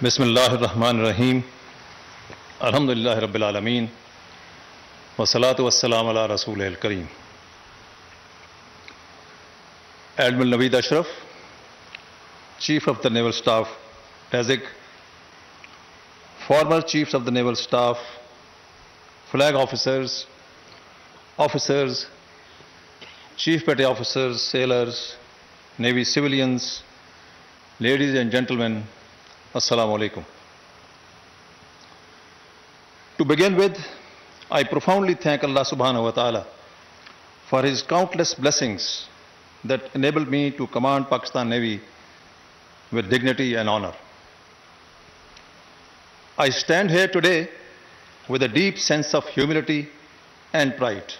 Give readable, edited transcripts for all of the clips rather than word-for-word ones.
Bismillahirrahmanirrahim. Alhamdulillahi Rabbil Alameen. Wassalatu wassalamu ala Rasulil Kareem. Admiral Naveed Ashraf, Chief of the Naval Staff, TASIC, former Chiefs of the Naval Staff, Flag Officers, Officers, Chief Petty Officers, Sailors, Navy Civilians, ladies and gentlemen, Assalamu alaikum. To begin with, I profoundly thank Allah subhanahu wa ta'ala for His countless blessings that enabled me to command Pakistan Navy with dignity and honor. I stand here today with a deep sense of humility and pride.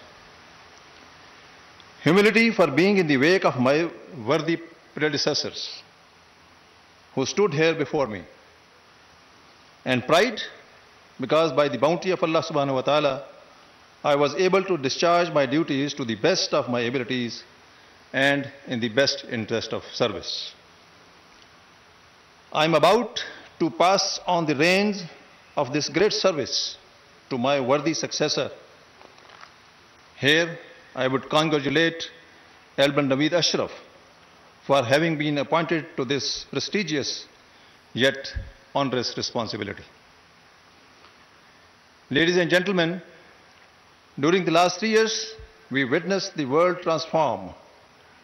Humility for being in the wake of my worthy predecessors who stood here before me. And pride because by the bounty of Allah subhanahu wa ta'ala, I was able to discharge my duties to the best of my abilities and in the best interest of service. I am about to pass on the reins of this great service to my worthy successor. Here, I would congratulate Admiral Naveed Ashraf for having been appointed to this prestigious yet onerous responsibility. Ladies and gentlemen, during the last 3 years, we witnessed the world transform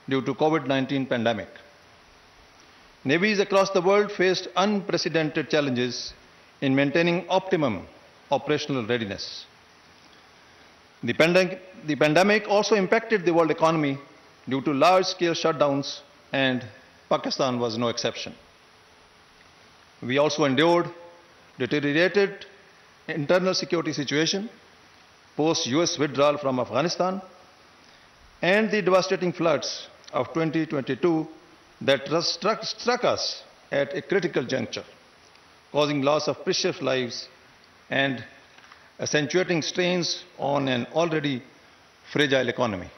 due to COVID-19 pandemic. Navies across the world faced unprecedented challenges in maintaining optimum operational readiness. The pandemic also impacted the world economy due to large-scale shutdowns, and Pakistan was no exception. We also endured deteriorated internal security situation post-US withdrawal from Afghanistan and the devastating floods of 2022 that struck us at a critical juncture, causing loss of precious lives and accentuating strains on an already fragile economy.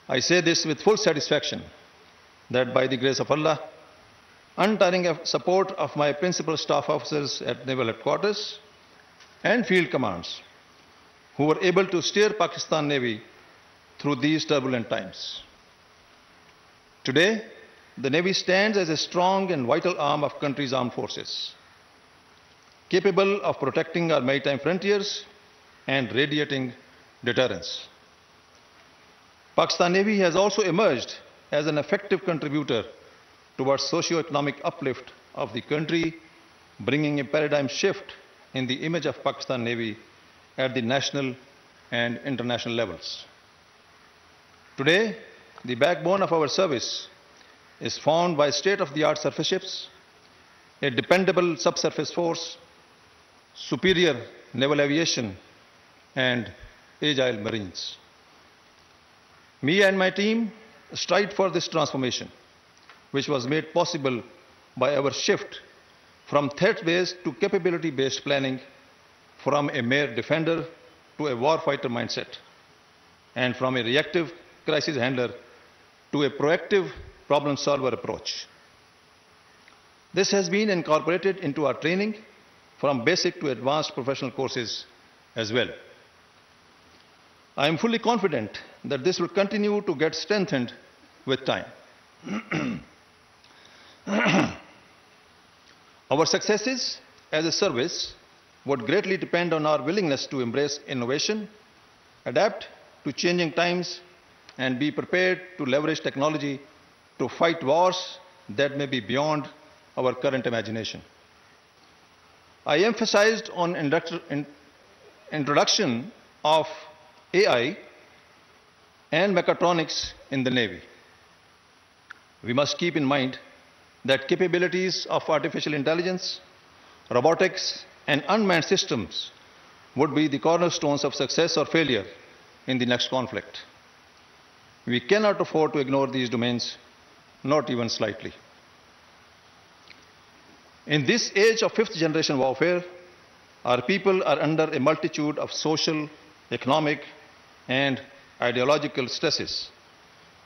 I say this with full satisfaction that by the grace of Allah, untiring support of my principal staff officers at Naval Headquarters and field commands, who were able to steer Pakistan Navy through these turbulent times. Today, the Navy stands as a strong and vital arm of country's armed forces, capable of protecting our maritime frontiers and radiating deterrence. Pakistan Navy has also emerged as an effective contributor towards socio-economic uplift of the country, bringing a paradigm shift in the image of Pakistan Navy at the national and international levels. Today, the backbone of our service is formed by state-of-the-art surface ships, a dependable subsurface force, superior naval aviation, and agile marines. Me and my team strive for this transformation, which was made possible by our shift from threat-based to capability-based planning, from a mere defender to a warfighter mindset, and from a reactive crisis handler to a proactive problem-solver approach. This has been incorporated into our training from basic to advanced professional courses as well. I am fully confident that this will continue to get strengthened with time. Our successes as a service would greatly depend on our willingness to embrace innovation, adapt to changing times, and be prepared to leverage technology to fight wars that may be beyond our current imagination. I emphasized on introduction of AI and mechatronics in the Navy. We must keep in mind that capabilities of artificial intelligence, robotics, and unmanned systems would be the cornerstones of success or failure in the next conflict. We cannot afford to ignore these domains, not even slightly. In this age of fifth-generation warfare, our people are under a multitude of social, economic, and ideological stresses,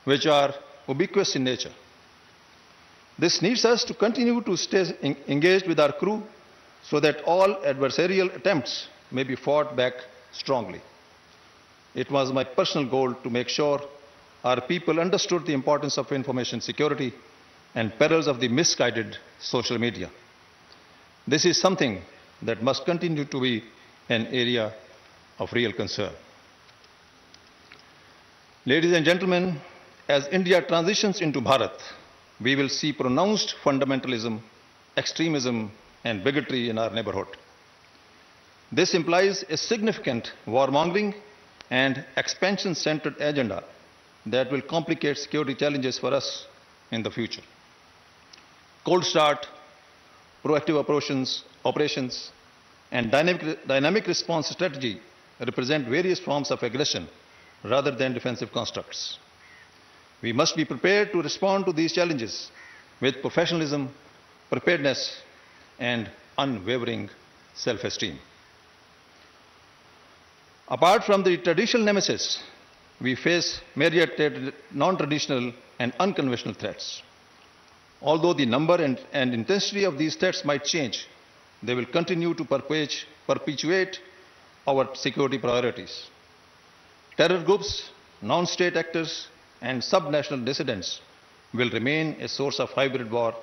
which are ubiquitous in nature. This needs us to continue to stay engaged with our crew so that all adversarial attempts may be fought back strongly. It was my personal goal to make sure our people understood the importance of information security and perils of the misguided social media. This is something that must continue to be an area of real concern. Ladies and gentlemen, as India transitions into Bharat, we will see pronounced fundamentalism, extremism, and bigotry in our neighborhood. This implies a significant warmongering and expansion-centered agenda that will complicate security challenges for us in the future. Cold start, proactive operations, and dynamic response strategy represent various forms of aggression rather than defensive constructs. We must be prepared to respond to these challenges with professionalism, preparedness, and unwavering self-esteem. Apart from the traditional nemesis, we face myriad non-traditional and unconventional threats. Although the number and intensity of these threats might change, they will continue to perpetuate our security priorities. Terror groups, non-state actors, and subnational dissidents will remain a source of hybrid war,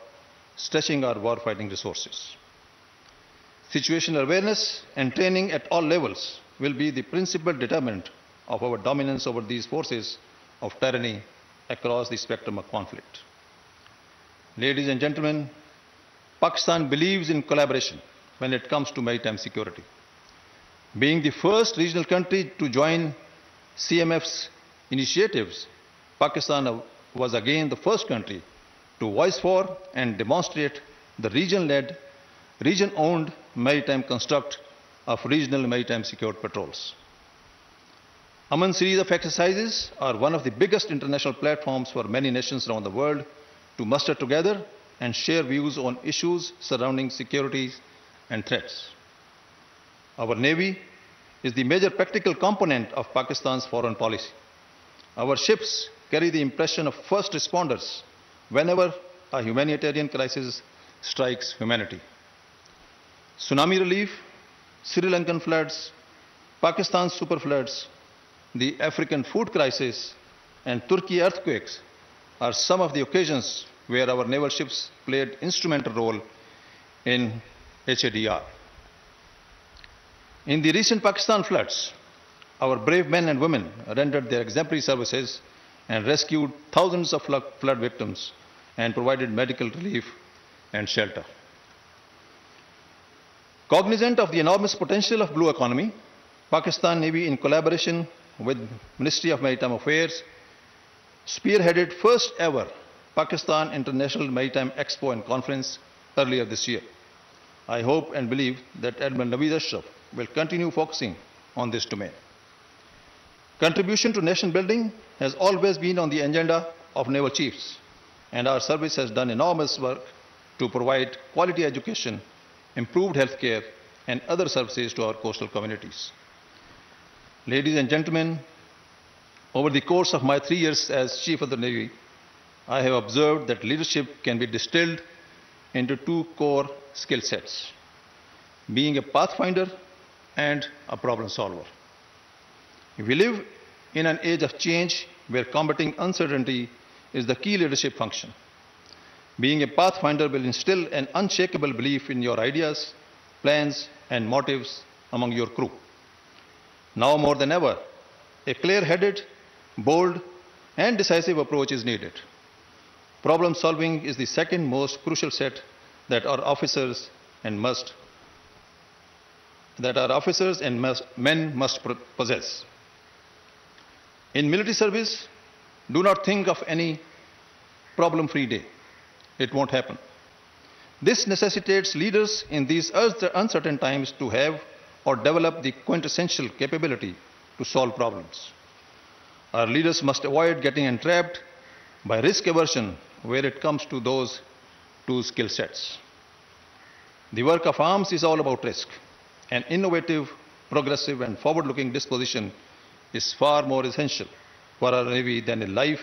stretching our warfighting resources. Situational awareness and training at all levels will be the principal determinant of our dominance over these forces of tyranny across the spectrum of conflict. Ladies and gentlemen, Pakistan believes in collaboration when it comes to maritime security. Being the first regional country to join CMF's initiatives, Pakistan was again the first country to voice for and demonstrate the region-led, region-owned maritime construct of regional maritime security patrols. Aman series of exercises are one of the biggest international platforms for many nations around the world to muster together and share views on issues surrounding security and threats. Our Navy is the major practical component of Pakistan's foreign policy. Our ships carry the impression of first responders whenever a humanitarian crisis strikes humanity. Tsunami relief, Sri Lankan floods, Pakistan's super floods, the African food crisis, and Turkey earthquakes are some of the occasions where our naval ships played instrumental role in HADR. In the recent Pakistan floods, our brave men and women rendered their exemplary services and rescued thousands of flood victims and provided medical relief and shelter. Cognizant of the enormous potential of blue economy, Pakistan Navy, in collaboration with Ministry of Maritime Affairs, spearheaded first ever Pakistan International Maritime Expo and Conference earlier this year. I hope and believe that Admiral Amjad will continue focusing on this domain. Contribution to nation building has always been on the agenda of naval chiefs, and our service has done enormous work to provide quality education, improved healthcare, and other services to our coastal communities. Ladies and gentlemen, over the course of my 3 years as Chief of the Navy, I have observed that leadership can be distilled into 2 core skill sets: being a pathfinder and a problem solver. We live in an age of change where combating uncertainty is the key leadership function. Being a pathfinder will instill an unshakable belief in your ideas, plans, and motives among your crew. Now more than ever, a clear-headed, bold, and decisive approach is needed. Problem solving is the second most crucial set that our officers and men must possess. In military service, do not think of any problem-free day. It won't happen. This necessitates leaders in these uncertain times to have or develop the quintessential capability to solve problems. Our leaders must avoid getting entrapped by risk aversion where it comes to those 2 skill sets. The work of arms is all about risk. An innovative, progressive, and forward-looking disposition is far more essential for our Navy than a life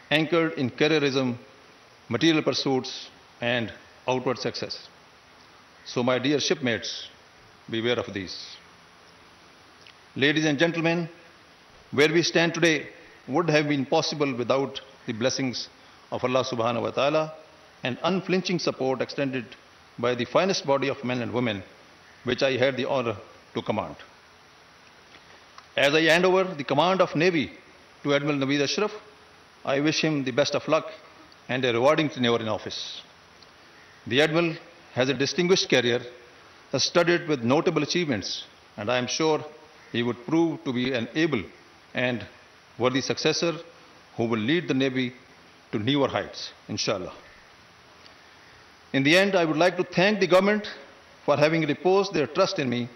anchored in careerism material pursuits, and outward success. So, my dear shipmates, beware of these. Ladies and gentlemen, where we stand today would have been possible without the blessings of Allah subhanahu wa ta'ala and unflinching support extended by the finest body of men and women, which I had the honor to command. As I hand over the command of Navy to Admiral Naveed Ashraf, I wish him the best of luck and a rewarding tenure in office. The Admiral has a distinguished career, studded with notable achievements, and I am sure he would prove to be an able and worthy successor who will lead the Navy to newer heights, inshallah. In the end, I would like to thank the government for having reposed their trust in me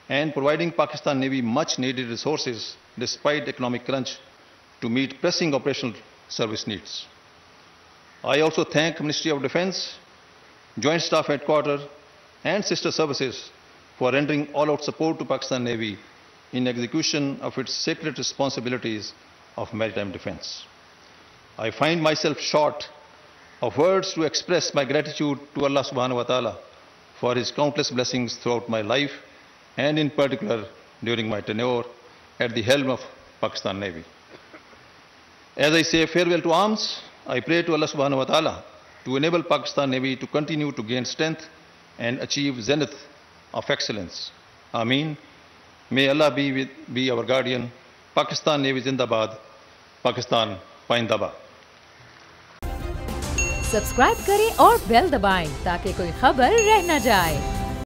and providing Pakistan Navy much needed resources despite economic crunch to meet pressing operational service needs. I also thank Ministry of Defence, Joint Staff Headquarters and sister services for rendering all-out support to Pakistan Navy in execution of its sacred responsibilities of maritime defence. I find myself short of words to express my gratitude to Allah subhanahu wa ta'ala for His countless blessings throughout my life and in particular during my tenure at the helm of Pakistan Navy. As I say farewell to arms, I pray to Allah subhanahu wa ta'ala to enable Pakistan Navy to continue to gain strength and achieve zenith of excellence. Ameen. May Allah be our guardian. Pakistan Navy Zindabad. Pakistan Paindabad. Subscribe करें और bell दबाएं ताकि कोई खबर रह न जाए।